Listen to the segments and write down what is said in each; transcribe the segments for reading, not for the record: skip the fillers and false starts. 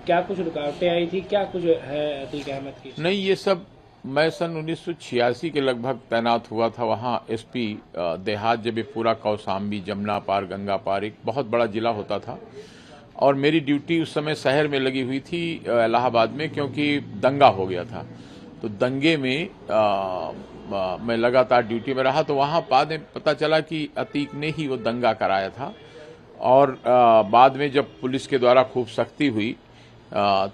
क्या कुछ रुकावटें आई थी, क्या कुछ है अतीक अहमद की? नहीं, ये सब मैं सन 1986 के लगभग तैनात हुआ था वहाँ एसपी देहात, जब ये पूरा कौसाम्बी, जमुना पार, गंगा पार एक बहुत बड़ा जिला होता था। और मेरी ड्यूटी उस समय शहर में लगी हुई थी इलाहाबाद में, क्योंकि दंगा हो गया था। तो दंगे में मैं लगातार ड्यूटी में रहा। तो वहाँ बाद में पता चला कि अतीक ने ही वो दंगा कराया था। और बाद में जब पुलिस के द्वारा खूब सख्ती हुई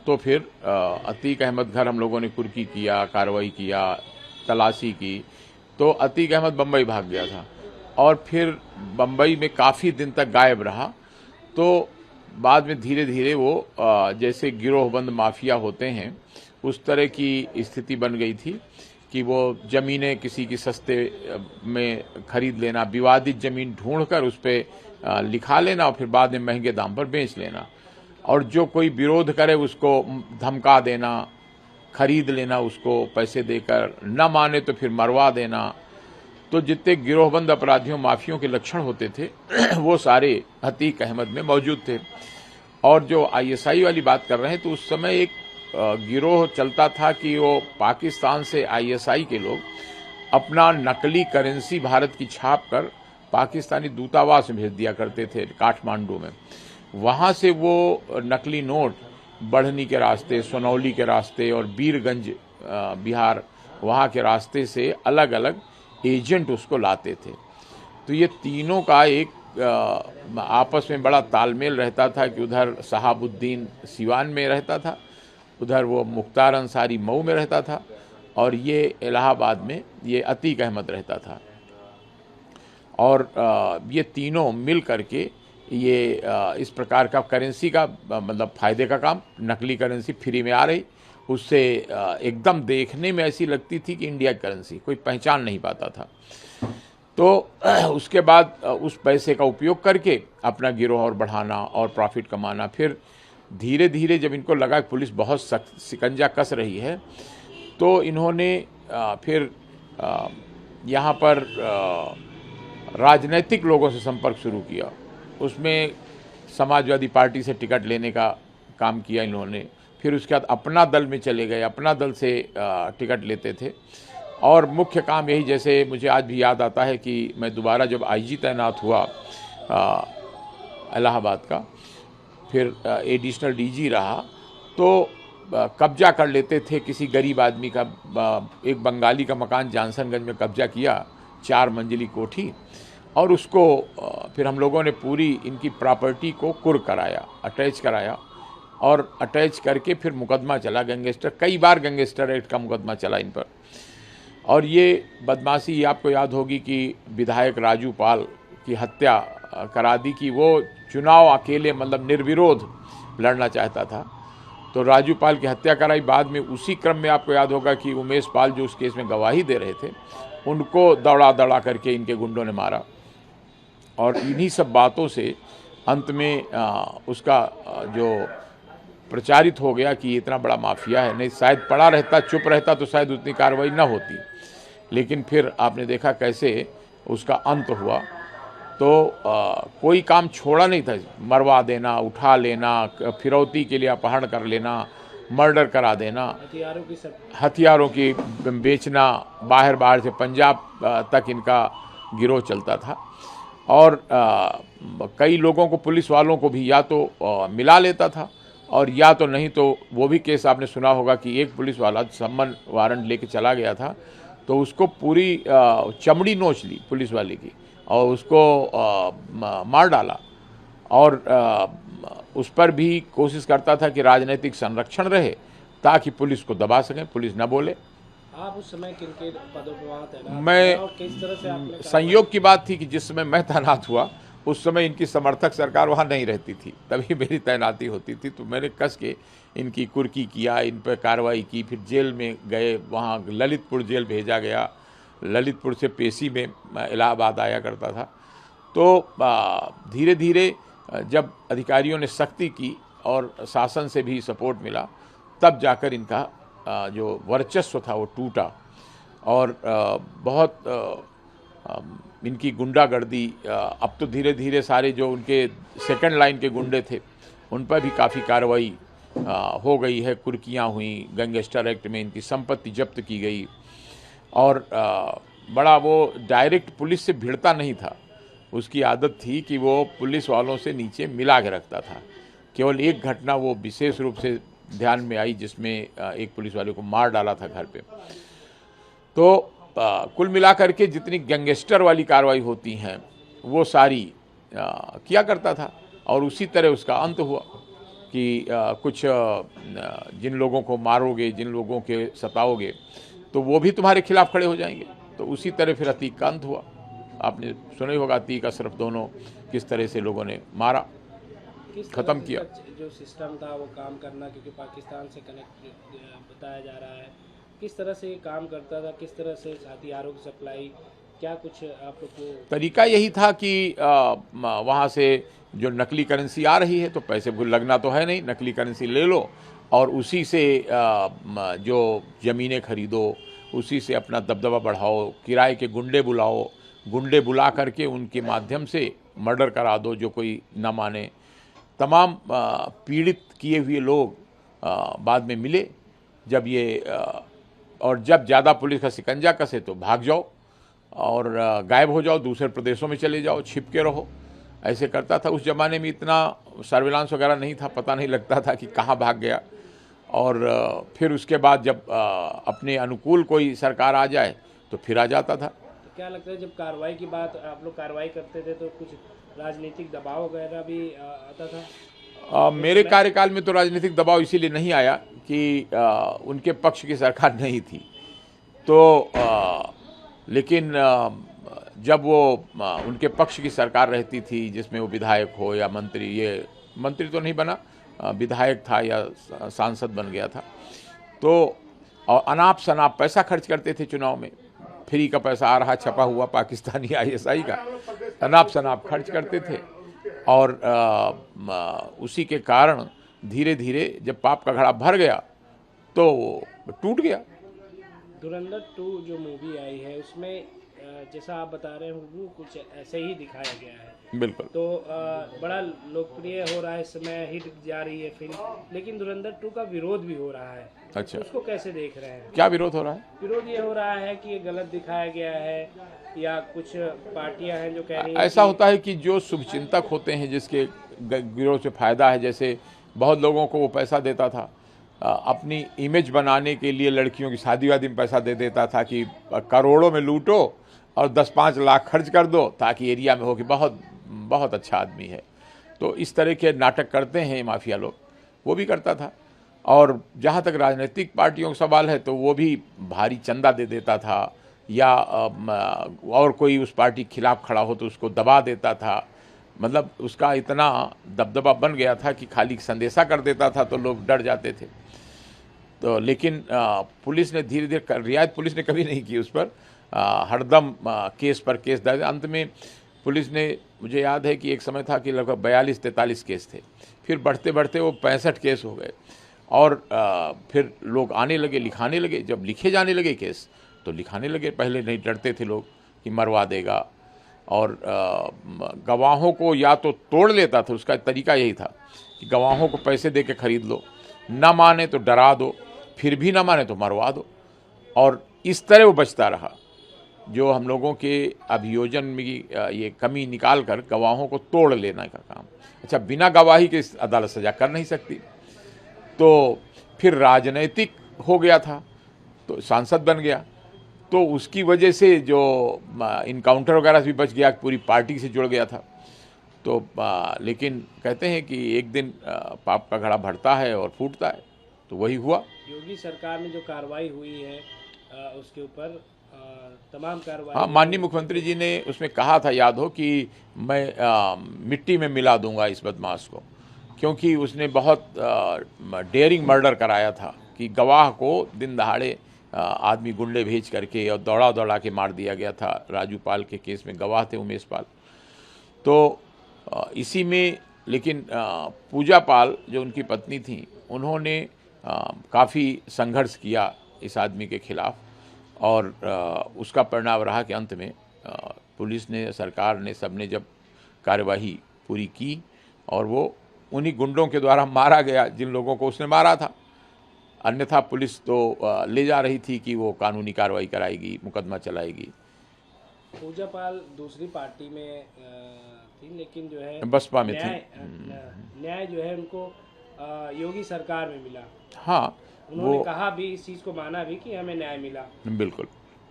तो फिर अतीक अहमद घर हम लोगों ने कुर्की किया, कार्रवाई किया, तलाशी की। तो अतीक अहमद बम्बई भाग गया था और फिर बम्बई में काफ़ी दिन तक गायब रहा। तो बाद में धीरे धीरे वो जैसे गिरोहबंद माफिया होते हैं उस तरह की स्थिति बन गई थी कि वो ज़मीनें किसी की सस्ते में खरीद लेना, विवादित ज़मीन ढूंढकर उस पर लिखा लेना और फिर बाद में महंगे दाम पर बेच लेना, और जो कोई विरोध करे उसको धमका देना, खरीद लेना उसको पैसे देकर, न माने तो फिर मरवा देना। तो जितने गिरोहबंद अपराधियों, माफियों के लक्षण होते थे वो सारे अतीक अहमद में मौजूद थे। और जो आईएसआई वाली बात कर रहे हैं, तो उस समय एक गिरोह चलता था कि वो पाकिस्तान से आईएसआई के लोग अपना नकली करेंसी भारत की छाप कर पाकिस्तानी दूतावास में भेज दिया करते थे काठमांडू में। वहाँ से वो नकली नोट बढ़नी के रास्ते, सोनौली के रास्ते और बीरगंज बिहार वहाँ के रास्ते से अलग अलग एजेंट उसको लाते थे। तो ये तीनों का एक आपस में बड़ा तालमेल रहता था कि उधर शहाबुद्दीन सिवान में रहता था, उधर वो मुख्तार अंसारी मऊ में रहता था, और ये इलाहाबाद में ये अतीक अहमद रहता था। और ये तीनों मिल करके ये इस प्रकार का करेंसी का मतलब फ़ायदे का काम, नकली करेंसी फ्री में आ रही, उससे एकदम देखने में ऐसी लगती थी कि इंडिया की करेंसी, कोई पहचान नहीं पाता था। तो उसके बाद उस पैसे का उपयोग करके अपना गिरोह और बढ़ाना और प्रॉफिट कमाना। फिर धीरे धीरे जब इनको लगा कि पुलिस बहुत सख्त शिकंजा कस रही है, तो इन्होंने फिर यहाँ पर राजनीतिक लोगों से संपर्क शुरू किया। उसमें समाजवादी पार्टी से टिकट लेने का काम किया इन्होंने। फिर उसके बाद अपना दल में चले गए, अपना दल से टिकट लेते थे। और मुख्य काम यही, जैसे मुझे आज भी याद आता है कि मैं दोबारा जब आईजी तैनात हुआ इलाहाबाद का, फिर एडिशनल डीजी रहा, तो कब्जा कर लेते थे किसी गरीब आदमी का। एक बंगाली का मकान जानसनगंज में कब्जा किया, 4 मंजिली कोठी, और उसको फिर हम लोगों ने पूरी इनकी प्रॉपर्टी को कुर्क कराया, अटैच कराया, और अटैच करके फिर मुकदमा चला गैंगस्टर, कई बार गैंगस्टर एक्ट का मुकदमा चला इन पर। और ये बदमाशी आपको याद होगी कि विधायक राजू पाल की हत्या करा दी कि वो चुनाव अकेले मतलब निर्विरोध लड़ना चाहता था, तो राजू पाल की हत्या कराई। बाद में उसी क्रम में आपको याद होगा कि उमेश पाल जो उस केस में गवाही दे रहे थे, उनको दौड़ा दौड़ा करके इनके गुंडों ने मारा। और इन्हीं सब बातों से अंत में उसका जो प्रचारित हो गया कि इतना बड़ा माफिया है। नहीं, शायद पड़ा रहता, चुप रहता तो शायद उतनी कार्रवाई न होती। लेकिन फिर आपने देखा कैसे उसका अंत हुआ। तो कोई काम छोड़ा नहीं था, मरवा देना, उठा लेना, फिरौती के लिए अपहरण कर लेना, मर्डर करा देना, हथियारों की बेचना, बाहर से पंजाब तक इनका गिरोह चलता था। और कई लोगों को, पुलिस वालों को भी या तो मिला लेता था, और या तो नहीं तो वो भी केस आपने सुना होगा कि एक पुलिस वाला सम्मन वारंट लेके चला गया था, तो उसको पूरी चमड़ी नोच ली पुलिस वाले की और उसको मार डाला। और उस पर भी कोशिश करता था कि राजनीतिक संरक्षण रहे ताकि पुलिस को दबा सकें, पुलिस न बोले। आप उस समय किनके पदों पर तैनात? मैं, किस तरह से आपने संयोग की बात थी कि जिस समय मैं तैनात हुआ उस समय इनकी समर्थक सरकार वहाँ नहीं रहती थी, तभी मेरी तैनाती होती थी। तो मैंने कस के इनकी कुर्की किया, इन पर कार्रवाई की। फिर जेल में गए, वहाँ ललितपुर जेल भेजा गया, ललितपुर से पेशी में इलाहाबाद आया करता था। तो धीरे धीरे जब अधिकारियों ने सख्ती की और शासन से भी सपोर्ट मिला, तब जाकर इनका जो वर्चस्व था वो टूटा। और बहुत इनकी गुंडागर्दी, अब तो धीरे धीरे सारे जो उनके सेकंड लाइन के गुंडे थे उन पर भी काफ़ी कार्रवाई हो गई है, कुर्कियाँ हुई, गैंगस्टर एक्ट में इनकी संपत्ति जब्त की गई। और बड़ा वो डायरेक्ट पुलिस से भिड़ता नहीं था, उसकी आदत थी कि वो पुलिस वालों से नीचे मिला के रखता था। केवल एक घटना वो विशेष रूप से ध्यान में आई जिसमें एक पुलिस वाले को मार डाला था घर पे। तो कुल मिलाकर के जितनी गैंगस्टर वाली कार्रवाई होती हैं वो सारी किया करता था, और उसी तरह उसका अंत हुआ कि कुछ जिन लोगों को मारोगे, जिन लोगों के सताओगे, तो वो भी तुम्हारे खिलाफ खड़े हो जाएंगे। तो उसी तरह फिर अतीक का अंत हुआ। आपने सुना ही होगा, अतीक अशरफ दोनों किस तरह से लोगों ने मारा, ख़त्म किया। जो सिस्टम था वो काम करना, क्योंकि पाकिस्तान से कनेक्ट बताया जा रहा है, किस तरह से ये काम करता था, किस तरह से हथियारों की सप्लाई, क्या कुछ आप लोग को तरीका यही था कि वहाँ से जो नकली करेंसी आ रही है तो पैसे लगना तो है नहीं, नकली करेंसी ले लो और उसी से जो ज़मीनें खरीदो, उसी से अपना दबदबा बढ़ाओ, किराए के गुंडे बुलाओ, गुंडे बुला करके उनके माध्यम से मर्डर करा दो जो कोई न माने। तमाम पीड़ित किए हुए लोग बाद में मिले। जब ये और जब ज़्यादा पुलिस का शिकंजा कसे तो भाग जाओ और गायब हो जाओ, दूसरे प्रदेशों में चले जाओ, छिप के रहो। ऐसे करता था। उस ज़माने में इतना सर्विलांस वगैरह नहीं था, पता नहीं लगता था कि कहाँ भाग गया। और फिर उसके बाद जब अपने अनुकूल कोई सरकार आ जाए तो फिर आ जाता था। तो क्या लगता है, जब कार्रवाई की बात आप लोग कार्रवाई करते थे तो कुछ राजनीतिक दबाव वगैरह भी आता था? मेरे कार्यकाल में तो राजनीतिक दबाव इसीलिए नहीं आया कि उनके पक्ष की सरकार नहीं थी। तो लेकिन जब वो उनके पक्ष की सरकार रहती थी जिसमें वो विधायक हो या मंत्री, ये मंत्री तो नहीं बना, विधायक था या सांसद बन गया था, तो और अनाप शनाप पैसा खर्च करते थे चुनाव में। फ्री का पैसा आ रहा, छपा हुआ पाकिस्तानी ISI का, अनाप शनाप खर्च करते थे। और उसी के कारण धीरे धीरे जब पाप का घड़ा भर गया तो वो टूट गया। धुरंधर 2 जो मूवी आई है उसमें जैसा आप बता रहे हो वो कुछ ऐसे ही दिखाया गया है। बिल्कुल। तो बड़ा लोकप्रिय हो रहा है इस समय, हिट जा रही है फिल्म, लेकिन धुरंधर 2 का विरोध भी हो रहा है। अच्छा, तो उसको कैसे देख रहे हैं? क्या विरोध हो रहा है? विरोध ये हो रहा है कि ये गलत दिखाया गया है, या कुछ पार्टियां हैं जो कह रही हैं ऐसा होता है कि जो शुभचिंतक होते हैं, जिसके गिरोह से फ़ायदा है, जैसे बहुत लोगों को वो पैसा देता था अपनी इमेज बनाने के लिए, लड़कियों की शादी वादी में पैसा दे देता था कि करोड़ों में लूटो और 10-5 लाख खर्च कर दो ताकि एरिया में हो कि बहुत बहुत अच्छा आदमी है। तो इस तरह के नाटक करते हैं माफिया लोग, वो भी करता था। और जहाँ तक राजनीतिक पार्टियों का सवाल है तो वो भी भारी चंदा दे देता था, या और कोई उस पार्टी के खिलाफ खड़ा हो तो उसको दबा देता था। मतलब उसका इतना दबदबा बन गया था कि खाली संदेशा कर देता था तो लोग डर जाते थे। तो लेकिन पुलिस ने धीरे धीरे, रियायत पुलिस ने कभी नहीं की उस पर, हरदम केस पर केस दर्ज। अंत में पुलिस ने, मुझे याद है कि एक समय था कि लगभग 42-43 केस थे, फिर बढ़ते बढ़ते वो 65 केस हो गए। और फिर लोग आने लगे, लिखाने लगे। जब लिखे जाने लगे केस तो लिखाने लगे, पहले नहीं डरते थे लोग कि मरवा देगा। और गवाहों को या तो तोड़ लेता था, उसका तरीका यही था कि गवाहों को पैसे दे के खरीद लो, ना माने तो डरा दो, फिर भी ना माने तो मरवा दो। और इस तरह वो बचता रहा। जो हम लोगों के अभियोजन में ये कमी निकाल कर गवाहों को तोड़ लेने का काम। अच्छा, बिना गवाही के अदालत सजा कर नहीं सकती। तो फिर राजनीतिक हो गया था तो सांसद बन गया, तो उसकी वजह से जो इनकाउंटर वगैरह भी बच गया, पूरी पार्टी से जुड़ गया था। तो लेकिन कहते हैं कि एक दिन पाप का घड़ा भरता है और फूटता है, तो वही हुआ। योगी सरकार में जो कार्रवाई हुई है उसके ऊपर तमाम कार्रवाई, हाँ, माननीय मुख्यमंत्री जी ने उसमें कहा था, याद हो, कि मैं मिट्टी में मिला दूंगा इस बदमाश को, क्योंकि उसने बहुत डेयरिंग मर्डर कराया था कि गवाह को दिन दहाड़े आदमी गुंडे भेज करके और दौड़ा दौड़ा के मार दिया गया था। राजू पाल के केस में गवाह थे उमेश पाल। तो इसी में लेकिन पूजा पाल जो उनकी पत्नी थी, उन्होंने काफ़ी संघर्ष किया इस आदमी के खिलाफ, और उसका परिणाम रहा कि अंत में पुलिस ने, सरकार ने, सबने जब कार्यवाही पूरी की और वो उन्हीं गुंडों के द्वारा मारा गया जिन लोगों को उसने मारा था। अन्यथा पुलिस तो ले जा रही थी कि वो कानूनी कार्रवाई कराएगी, मुकदमा चलाएगी। पूजा पाल दूसरी पार्टी में थी, लेकिन जो है बसपा में थी। न्याय जो है उनको योगी सरकार में मिला। हाँ, उन्होंने कहा भी, इस चीज़ को माना भी कि हमें न्याय मिला। बिल्कुल।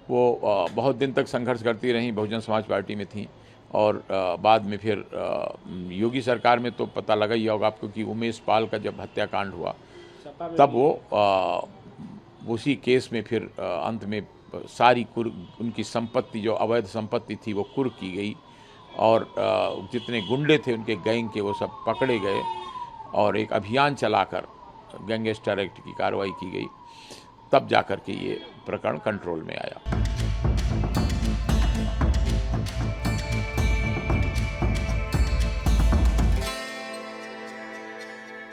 वो बहुत दिन तक संघर्ष करती रहीं, बहुजन समाज पार्टी में थी, और बाद में फिर योगी सरकार में तो पता लगा ही होगा आपको कि उमेश पाल का जब हत्याकांड हुआ तब वो उसी केस में फिर अंत में सारी उनकी संपत्ति, जो अवैध संपत्ति थी, वो कुर्क की गई, और जितने गुंडे थे उनके गैंग के वो सब पकड़े गए, और एक अभियान चलाकर गैंगस्टर एक्ट की कार्रवाई की गई। तब जाकर के ये प्रकरण कंट्रोल में आया।